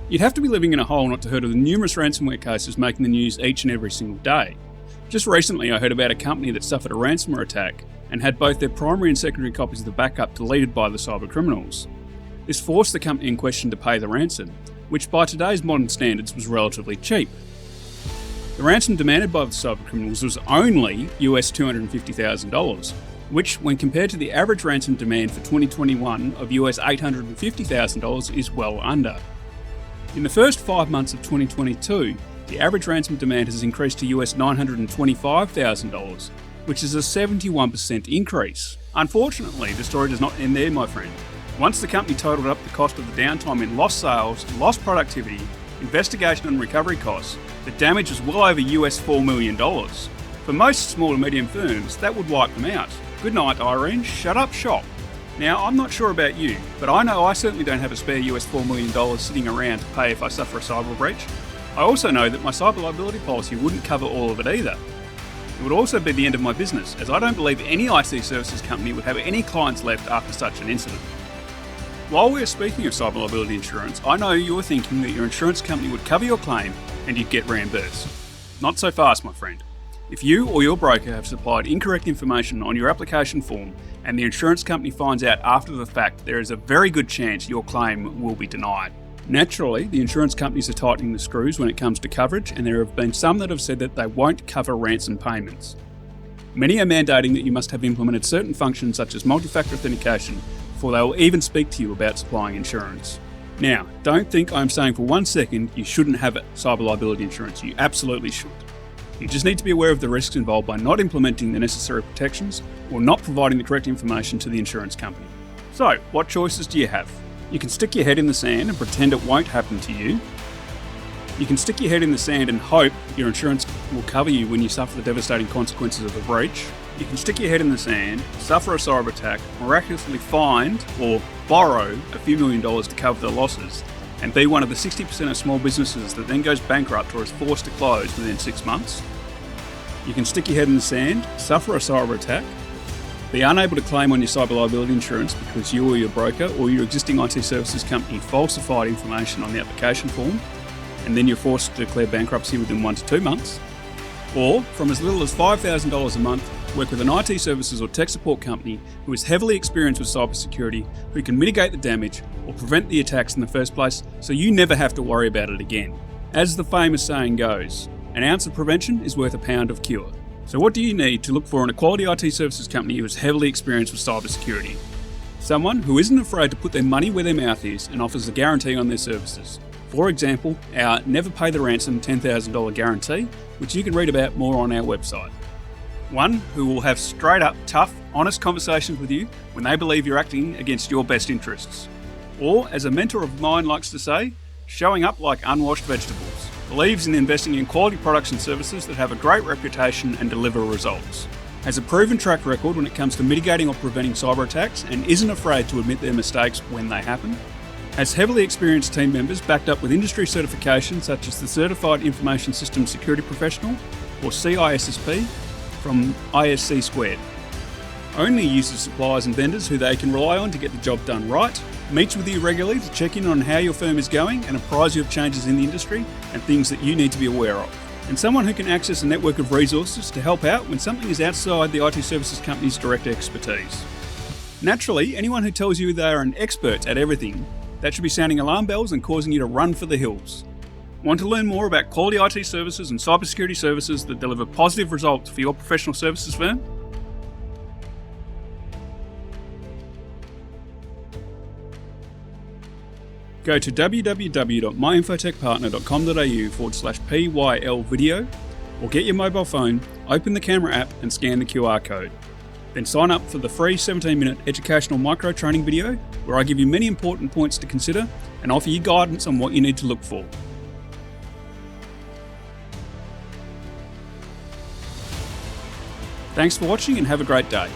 You'd have to be living in a hole not to heard of the numerous ransomware cases making the news each and every single day. Just recently I heard about a company that suffered a ransomware attack and had both their primary and secondary copies of the backup deleted by the cyber criminals. This forced the company in question to pay the ransom, which by today's modern standards was relatively cheap. The ransom demanded by the cyber criminals was only US $250,000, which, when compared to the average ransom demand for 2021 of US $850,000, is well under. In the first 5 months of 2022, the average ransom demand has increased to US $925,000, which is a 71% increase. Unfortunately, the story does not end there, my friend. Once the company totaled up the cost of the downtime in lost sales, lost productivity, investigation and recovery costs, the damage was well over US $4 million. For most small to medium firms, that would wipe them out. Good night, Irene. Shut up shop. Now, I'm not sure about you, but I know I certainly don't have a spare US $4 million sitting around to pay if I suffer a cyber breach. I also know that my cyber liability policy wouldn't cover all of it either. It would also be the end of my business, as I don't believe any IT services company would have any clients left after such an incident. While we are speaking of cyber liability insurance, I know you're thinking that your insurance company would cover your claim and you'd get reimbursed. Not so fast, my friend. If you or your broker have supplied incorrect information on your application form and the insurance company finds out after the fact, there is a very good chance your claim will be denied. Naturally, the insurance companies are tightening the screws when it comes to coverage, and there have been some that have said that they won't cover ransom payments. Many are mandating that you must have implemented certain functions such as multi-factor authentication before they will even speak to you about supplying insurance. Now, don't think I'm saying for 1 second you shouldn't have cyber liability insurance. You absolutely should. You just need to be aware of the risks involved by not implementing the necessary protections or not providing the correct information to the insurance company. So, what choices do you have? You can stick your head in the sand and pretend it won't happen to you. You can stick your head in the sand and hope your insurance will cover you when you suffer the devastating consequences of a breach. You can stick your head in the sand, suffer a cyber attack, miraculously find or borrow a few $1 million to cover the losses, and be one of the 60% of small businesses that then goes bankrupt or is forced to close within 6 months. You can stick your head in the sand, suffer a cyber attack, be unable to claim on your cyber liability insurance because you or your broker or your existing IT services company falsified information on the application form, and then you're forced to declare bankruptcy within 1 to 2 months. Or, from as little as $5,000 a month, work with an IT services or tech support company who is heavily experienced with cybersecurity, who can mitigate the damage or prevent the attacks in the first place so you never have to worry about it again. As the famous saying goes, an ounce of prevention is worth a pound of cure. So what do you need to look for in a quality IT services company who is heavily experienced with cybersecurity? Someone who isn't afraid to put their money where their mouth is and offers a guarantee on their services. For example, our Never Pay the Ransom $10,000 guarantee, which you can read about more on our website. One who will have straight up, tough, honest conversations with you when they believe you're acting against your best interests. Or, as a mentor of mine likes to say, showing up like unwashed vegetables. Believes in investing in quality products and services that have a great reputation and deliver results. Has a proven track record when it comes to mitigating or preventing cyber attacks and isn't afraid to admit their mistakes when they happen. Has heavily experienced team members backed up with industry certifications such as the Certified Information Systems Security Professional or CISSP from ISC Squared. Only uses suppliers and vendors who they can rely on to get the job done right. Meets with you regularly to check in on how your firm is going and apprise you of changes in the industry and things that you need to be aware of. And someone who can access a network of resources to help out when something is outside the IT services company's direct expertise. Naturally, anyone who tells you they are an expert at everything, that should be sounding alarm bells and causing you to run for the hills. Want to learn more about quality IT services and cybersecurity services that deliver positive results for your professional services firm? Go to www.myinfotechpartner.com.au/PYL video or get your mobile phone, open the camera app and scan the QR code. Then sign up for the free 17-minute educational micro-training video where I give you many important points to consider and offer you guidance on what you need to look for. Thanks for watching and have a great day.